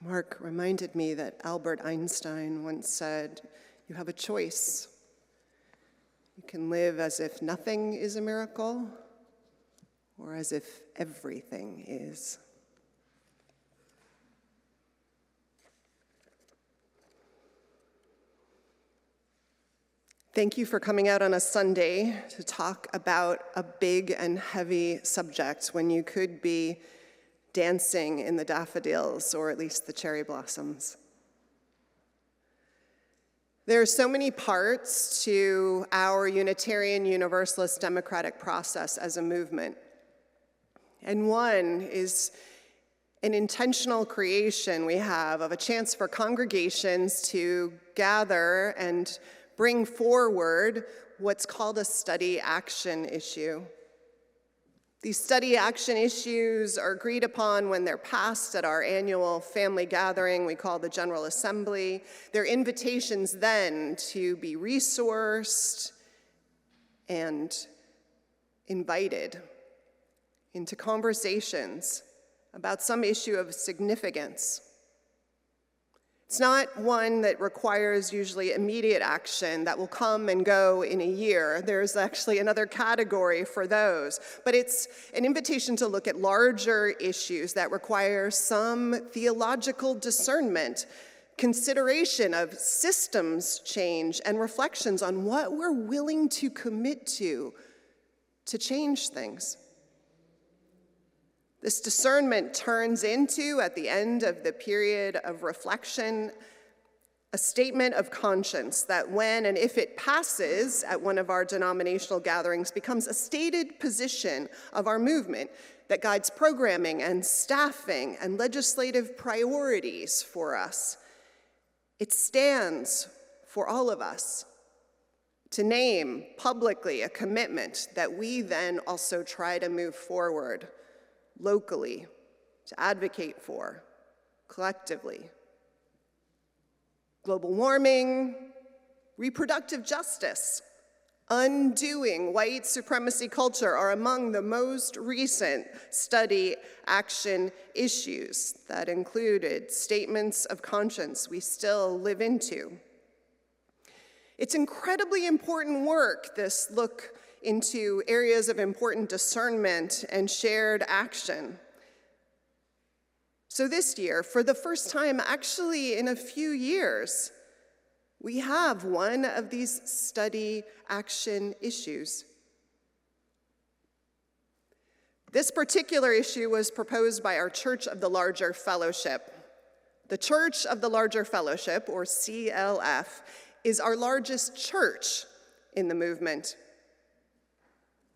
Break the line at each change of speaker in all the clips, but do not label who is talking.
Mark reminded me that Albert Einstein once said, "You have a choice. You can live as if nothing is a miracle, or as if everything is." Thank you for coming out on a Sunday to talk about a big and heavy subject when you could be dancing in the daffodils, or at least the cherry blossoms. There are so many parts to our Unitarian Universalist democratic process as a movement. And one is an intentional creation we have of a chance for congregations to gather and bring forward what's called a study-action issue. These study-action issues are agreed upon when they're passed at our annual family gathering we call the General Assembly. They're invitations then to be resourced and invited into conversations about some issue of significance. It's not one that requires usually immediate action that will come and go in a year. There's actually another category for those. But it's an invitation to look at larger issues that require some theological discernment, consideration of systems change, and reflections on what we're willing to commit to change things. This discernment turns into, at the end of the period of reflection, a statement of conscience that when and if it passes at one of our denominational gatherings becomes a stated position of our movement that guides programming and staffing and legislative priorities for us. It stands for all of us to name publicly a commitment that we then also try to move forward locally, to advocate for, collectively. Global warming, reproductive justice, undoing white supremacy culture are among the most recent study action issues that included statements of conscience we still live into. It's incredibly important work, this look into areas of important discernment and shared action. So this year, for the first time actually in a few years, we have one of these study action issues. This particular issue was proposed by our Church of the Larger Fellowship. The Church of the Larger Fellowship, or CLF, is our largest church in the movement.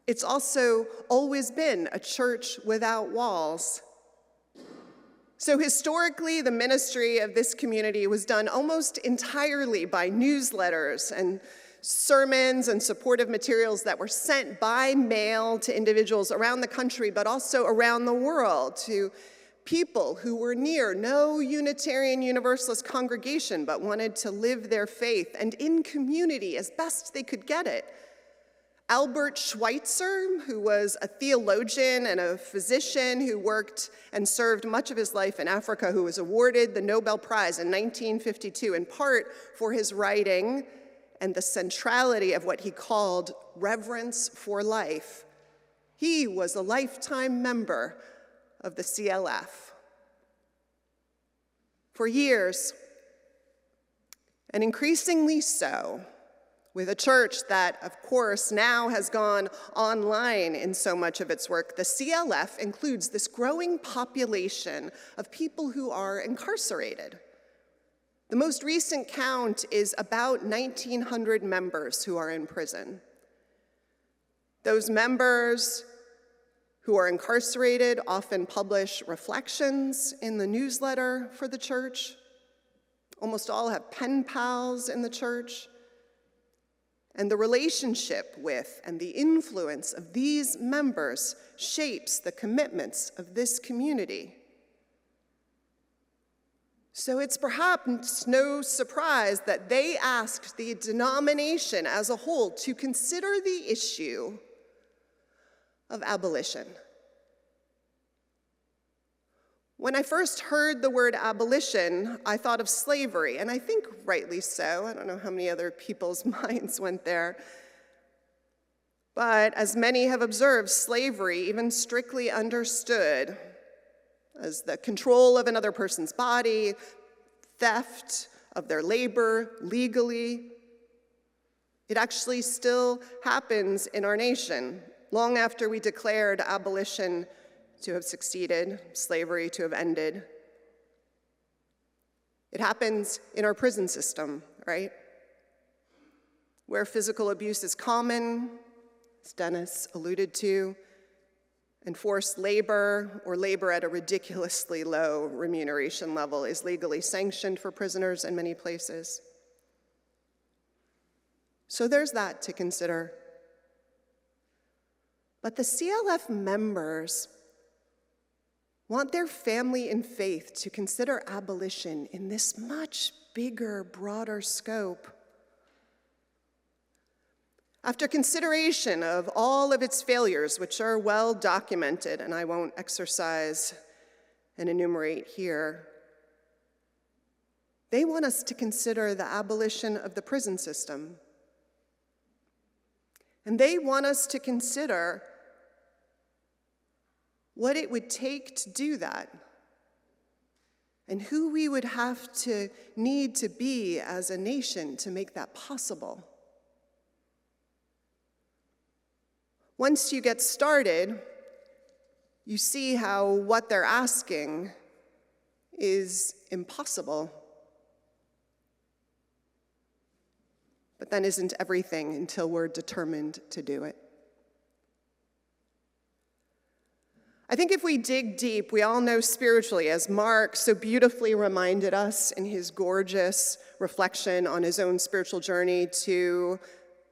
It's also always been a church without walls. So historically, the ministry of this community was done almost entirely by newsletters and sermons and supportive materials that were sent by mail to individuals around the country, but also around the world to people who were near no Unitarian Universalist congregation but wanted to live their faith and in community as best they could get it. Albert Schweitzer, who was a theologian and a physician who worked and served much of his life in Africa, who was awarded the Nobel Prize in 1952 in part for his writing and the centrality of what he called reverence for life. He was a lifetime member of the CLF. For years, and increasingly so, with a church that, of course, now has gone online in so much of its work, the CLF includes this growing population of people who are incarcerated. The most recent count is about 1,900 members who are in prison. Those members who are incarcerated often publish reflections in the newsletter for the church. Almost all have pen pals in the church. And the relationship with and the influence of these members shapes the commitments of this community. So it's perhaps no surprise that they asked the denomination as a whole to consider the issue of abolition. When I first heard the word abolition, I thought of slavery, and I think rightly so. I don't know how many other people's minds went there. But as many have observed, slavery, even strictly understood as the control of another person's body, theft of their labor legally, it actually still happens in our nation, long after we declared abolition to have succeeded, slavery to have ended. It happens in our prison system, right? Where physical abuse is common, as Dennis alluded to, and forced labor or labor at a ridiculously low remuneration level is legally sanctioned for prisoners in many places. So there's that to consider. But the CLF members want their family in faith to consider abolition in this much bigger, broader scope. After consideration of all of its failures, which are well documented, and I won't exercise and enumerate here, they want us to consider the abolition of the prison system. And they want us to consider what it would take to do that, and who we would have to need to be as a nation to make that possible. Once you get started, you see how what they're asking is impossible. But then isn't everything until we're determined to do it. I think if we dig deep, we all know spiritually, as Mark so beautifully reminded us in his gorgeous reflection on his own spiritual journey, to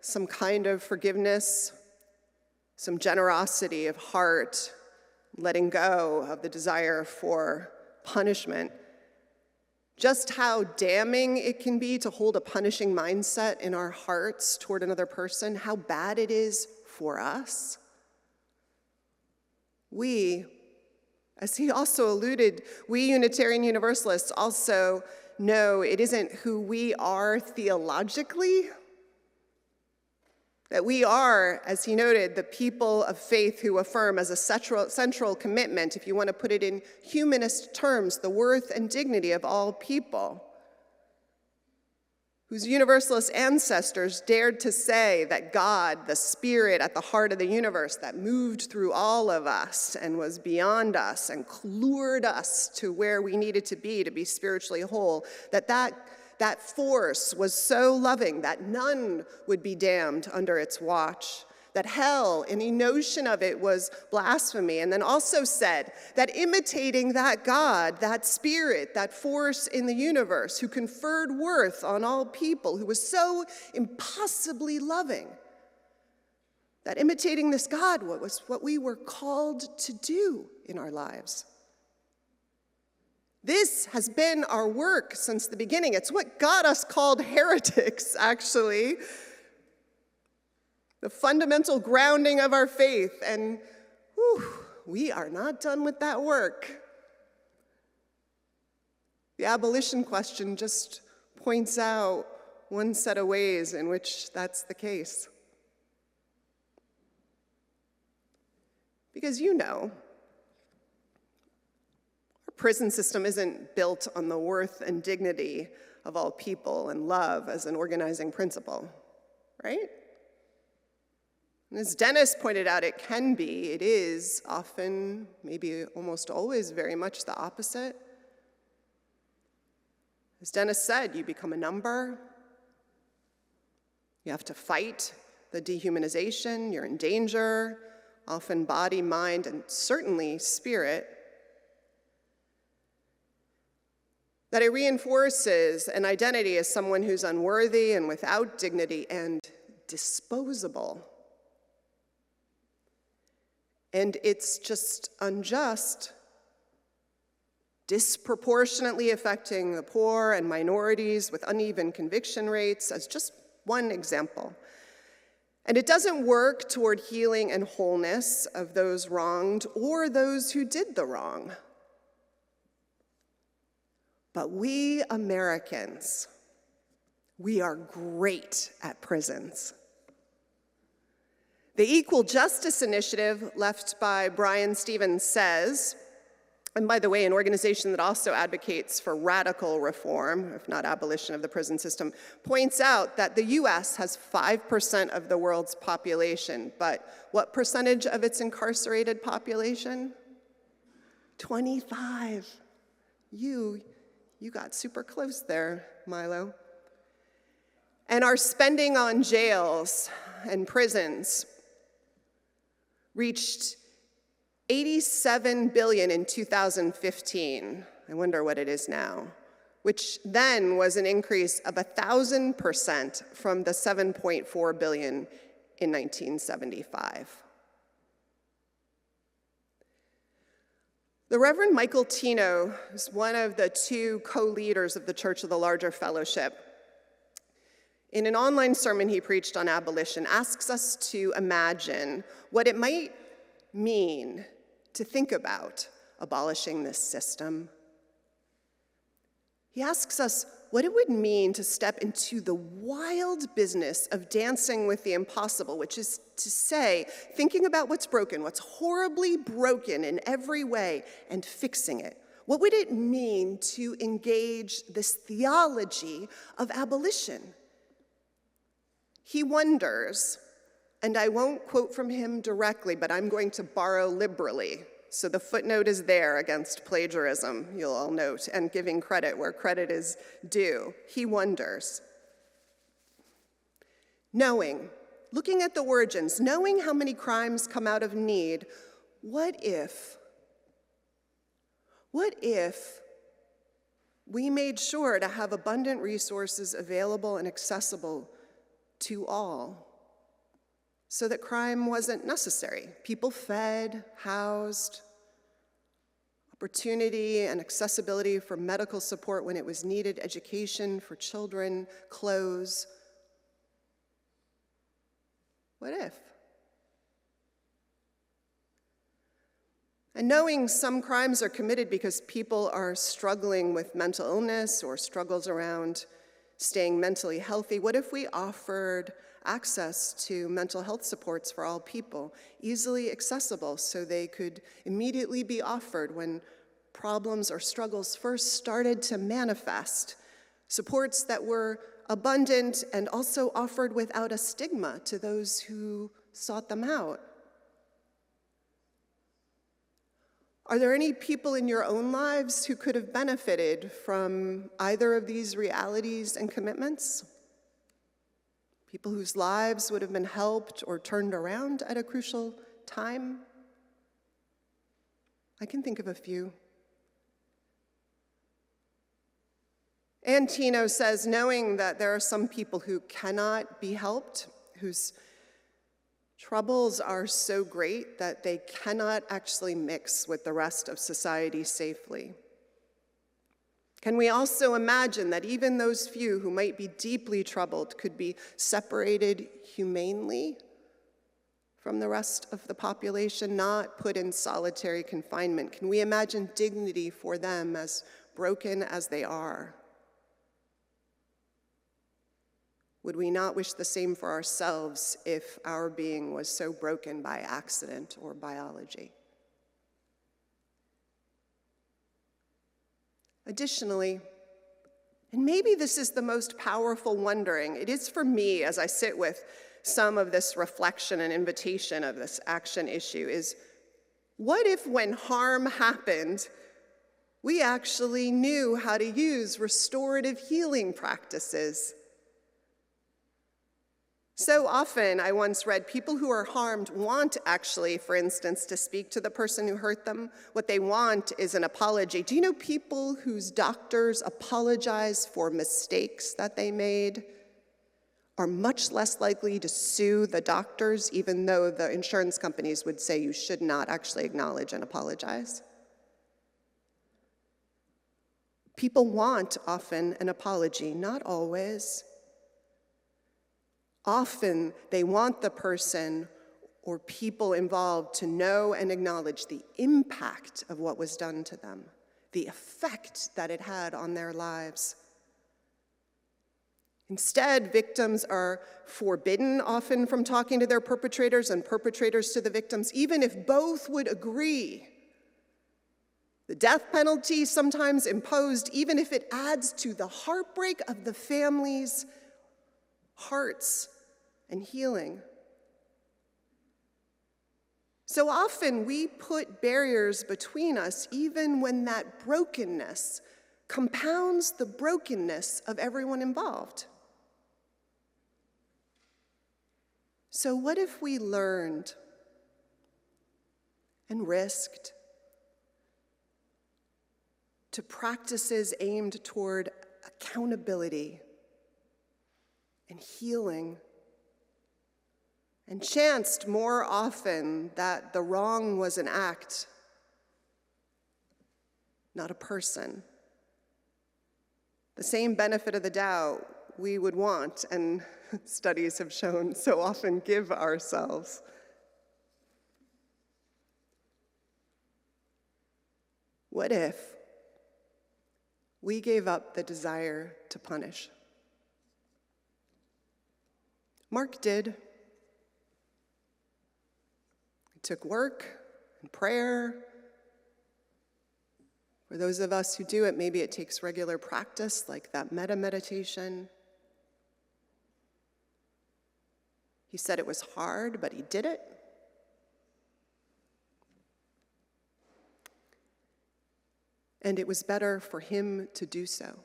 some kind of forgiveness, some generosity of heart, letting go of the desire for punishment. Just how damning it can be to hold a punishing mindset in our hearts toward another person, how bad it is for us. We, as he also alluded, we Unitarian Universalists also know it isn't who we are theologically, that we are, as he noted, the people of faith who affirm as a central commitment, if you want to put it in humanist terms, the worth and dignity of all people, whose Universalist ancestors dared to say that God, the Spirit at the heart of the universe that moved through all of us and was beyond us and lured us to where we needed to be spiritually whole, that force was so loving that none would be damned under its watch, that hell, any notion of it, was blasphemy, and then also said that imitating that God, that Spirit, that force in the universe who conferred worth on all people, who was so impossibly loving, that imitating this God was what we were called to do in our lives. This has been our work since the beginning. It's what got us called heretics, actually. The fundamental grounding of our faith. And we are not done with that work. The abolition question just points out one set of ways in which that's the case. Because you know, prison system isn't built on the worth and dignity of all people and love as an organizing principle, right? And as Dennis pointed out, it can be, it is often, maybe almost always, very much the opposite. As Dennis said, you become a number. You have to fight the dehumanization. You're in danger, often body, mind, and certainly spirit. That it reinforces an identity as someone who's unworthy and without dignity and disposable. And it's just unjust, disproportionately affecting the poor and minorities with uneven conviction rates, as just one example. And it doesn't work toward healing and wholeness of those wronged or those who did the wrong. But we Americans, we are great at prisons. The Equal Justice Initiative, left by Brian Stevens, says, and by the way, an organization that also advocates for radical reform, if not abolition of the prison system, points out that the US has 5% of the world's population, but what percentage of its incarcerated population? 25. You got super close there, Milo. And our spending on jails and prisons reached $87 billion in 2015. I wonder what it is now, which then was an increase of 1,000% from the $7.4 billion in 1975. The Reverend Michael Tino is one of the two co-leaders of the Church of the Larger Fellowship. In an online sermon he preached on abolition, asks us to imagine what it might mean to think about abolishing this system. He asks us what it would mean to step into the wild business of dancing with the impossible, which is to say, thinking about what's broken, what's horribly broken in every way, and fixing it. What would it mean to engage this theology of abolition? He wonders, and I won't quote from him directly, but I'm going to borrow liberally. So the footnote is there against plagiarism, you'll all note, and giving credit where credit is due. He wonders, looking at the origins, knowing how many crimes come out of need, what if we made sure to have abundant resources available and accessible to all, so that crime wasn't necessary? People fed, housed, opportunity and accessibility for medical support when it was needed, education for children, clothes. What if? And knowing some crimes are committed because people are struggling with mental illness or struggles around staying mentally healthy, what if we offered access to mental health supports for all people, easily accessible so they could immediately be offered when problems or struggles first started to manifest, supports that were abundant and also offered without a stigma to those who sought them out? Are there any people in your own lives who could have benefited from either of these realities and commitments? People whose lives would have been helped or turned around at a crucial time? I can think of a few. And Tino says, knowing that there are some people who cannot be helped, whose troubles are so great that they cannot actually mix with the rest of society safely. Can we also imagine that even those few who might be deeply troubled could be separated humanely from the rest of the population, not put in solitary confinement? Can we imagine dignity for them, as broken as they are? Would we not wish the same for ourselves if our being was so broken by accident or biology? Additionally, and maybe this is the most powerful wondering, it is for me as I sit with some of this reflection and invitation of this action issue, is what if when harm happened, we actually knew how to use restorative healing practices? So often, I once read, people who are harmed want actually, for instance, to speak to the person who hurt them. What they want is an apology. Do you know people whose doctors apologize for mistakes that they made are much less likely to sue the doctors, even though the insurance companies would say you should not actually acknowledge and apologize? People want often an apology, not always. Often, they want the person or people involved to know and acknowledge the impact of what was done to them. the effect that it had on their lives. Instead, victims are forbidden often from talking to their perpetrators and perpetrators to the victims, even if both would agree. The death penalty sometimes imposed, even if it adds to the heartbreak of the families' hearts and healing. So often we put barriers between us, even when that brokenness compounds the brokenness of everyone involved. So what if we learned and risked to practices aimed toward accountability and healing, and chanced more often that the wrong was an act, not a person? The same benefit of the doubt we would want, and studies have shown so often give ourselves. What if we gave up the desire to punish? Mark did. It took work and prayer. For those of us who do it, maybe it takes regular practice, like that meta-meditation. He said it was hard, but he did it. And it was better for him to do so.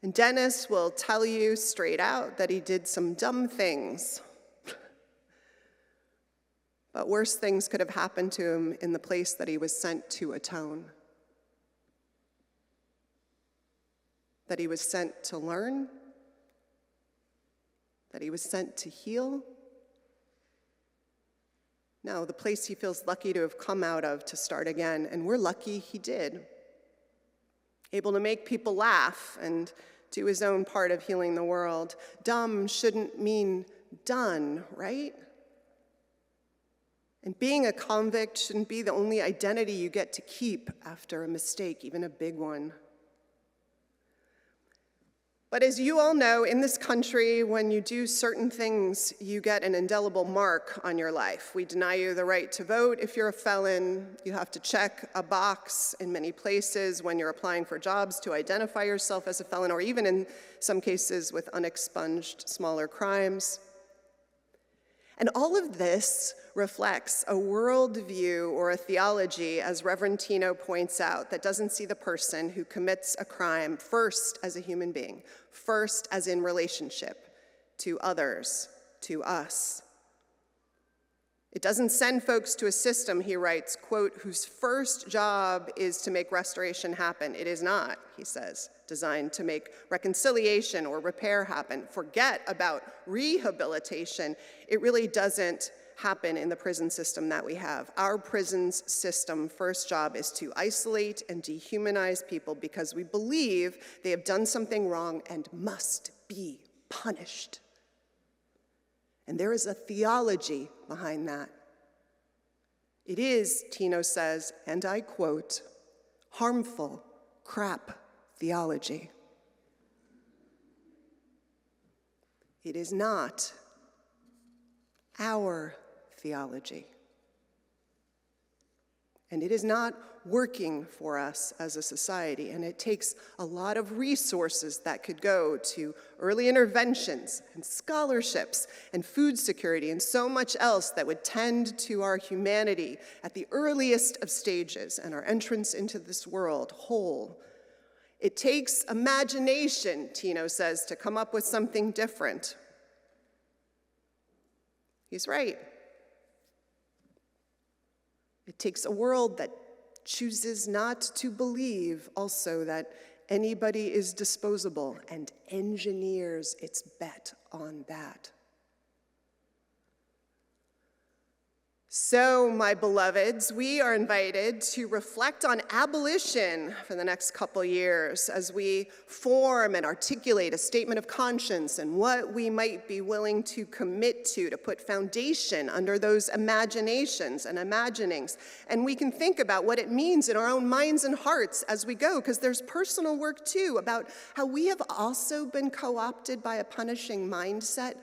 And Dennis will tell you straight out that he did some dumb things. But worse things could have happened to him in the place that he was sent to atone. That he was sent to learn. That he was sent to heal. No, the place he feels lucky to have come out of to start again, and we're lucky he did. Able to make people laugh and do his own part of healing the world. Dumb shouldn't mean done, right? And being a convict shouldn't be the only identity you get to keep after a mistake, even a big one. But as you all know, in this country, when you do certain things, you get an indelible mark on your life. We deny you the right to vote if you're a felon. You have to check a box in many places when you're applying for jobs to identify yourself as a felon, or even in some cases with unexpunged smaller crimes. And all of this reflects a worldview or a theology, as Reverend Tino points out, that doesn't see the person who commits a crime first as a human being, first as in relationship to others, to us. It doesn't send folks to a system, he writes, quote, whose first job is to make restoration happen. It is not, he says, designed to make reconciliation or repair happen. Forget about rehabilitation. It really doesn't happen in the prison system that we have. Our prisons system first job is to isolate and dehumanize people because we believe they have done something wrong and must be punished. And there is a theology behind that. It is, Tino says, and I quote, harmful crap theology. It is not our theology. And it is not working for us as a society, and it takes a lot of resources that could go to early interventions and scholarships and food security and so much else that would tend to our humanity at the earliest of stages and our entrance into this world whole. It takes imagination, Tino says, to come up with something different. He's right. It takes a world that chooses not to believe also that anybody is disposable and engineers its bet on that. So, my beloveds, we are invited to reflect on abolition for the next couple years as we form and articulate a statement of conscience and what we might be willing to commit to put foundation under those imaginations and imaginings. And we can think about what it means in our own minds and hearts as we go, because there's personal work too about how we have also been co-opted by a punishing mindset.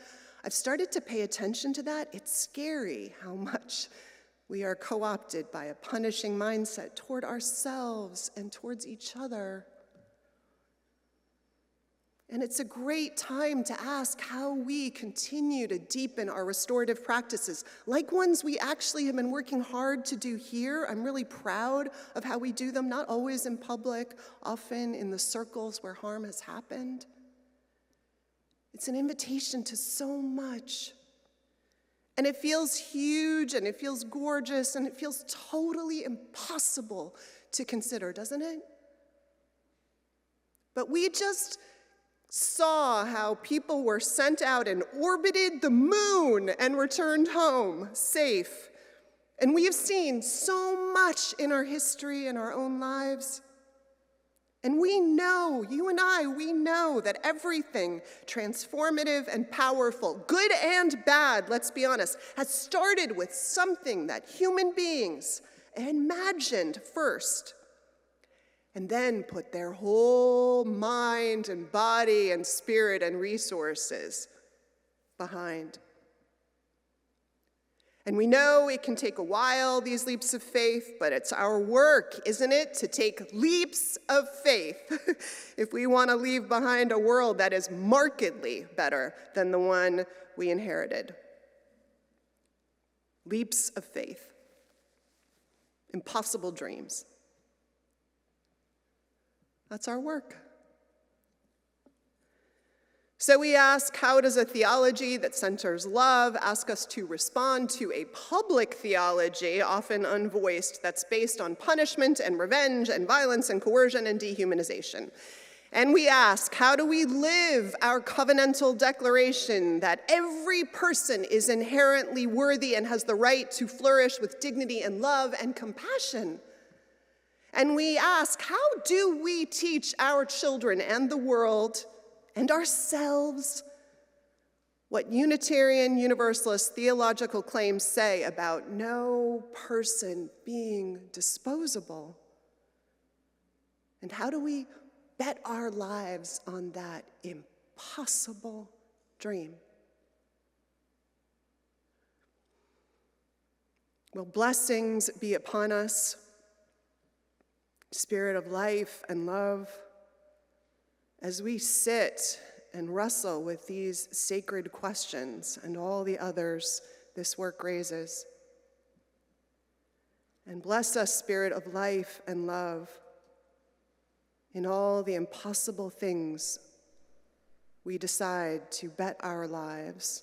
I've started to pay attention to that. It's scary how much we are co-opted by a punishing mindset toward ourselves and towards each other. And it's a great time to ask how we continue to deepen our restorative practices, like ones we actually have been working hard to do here. I'm really proud of how we do them, not always in public, often in the circles where harm has happened. It's an invitation to so much. And it feels huge, and it feels gorgeous, and it feels totally impossible to consider, doesn't it? But we just saw how people were sent out and orbited the moon and returned home safe. And we have seen so much in our history and our own lives. And we know, you and I, we know that everything transformative and powerful, good and bad, let's be honest, has started with something that human beings imagined first, and then put their whole mind and body and spirit and resources behind. And we know it can take a while, these leaps of faith, but it's our work, isn't it, to take leaps of faith if we want to leave behind a world that is markedly better than the one we inherited. Leaps of faith. Impossible dreams. That's our work. So we ask, how does a theology that centers love ask us to respond to a public theology, often unvoiced, that's based on punishment and revenge and violence and coercion and dehumanization? And we ask, how do we live our covenantal declaration that every person is inherently worthy and has the right to flourish with dignity and love and compassion? And we ask, how do we teach our children and the world and ourselves what Unitarian Universalist theological claims say about no person being disposable? And how do we bet our lives on that impossible dream? Well, blessings be upon us, Spirit of life and love, as we sit and wrestle with these sacred questions and all the others this work raises. And bless us, Spirit of life and love, in all the impossible things we decide to bet our lives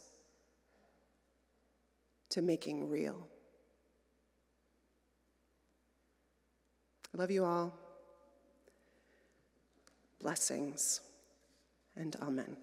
to making real. I love you all. Blessings and amen.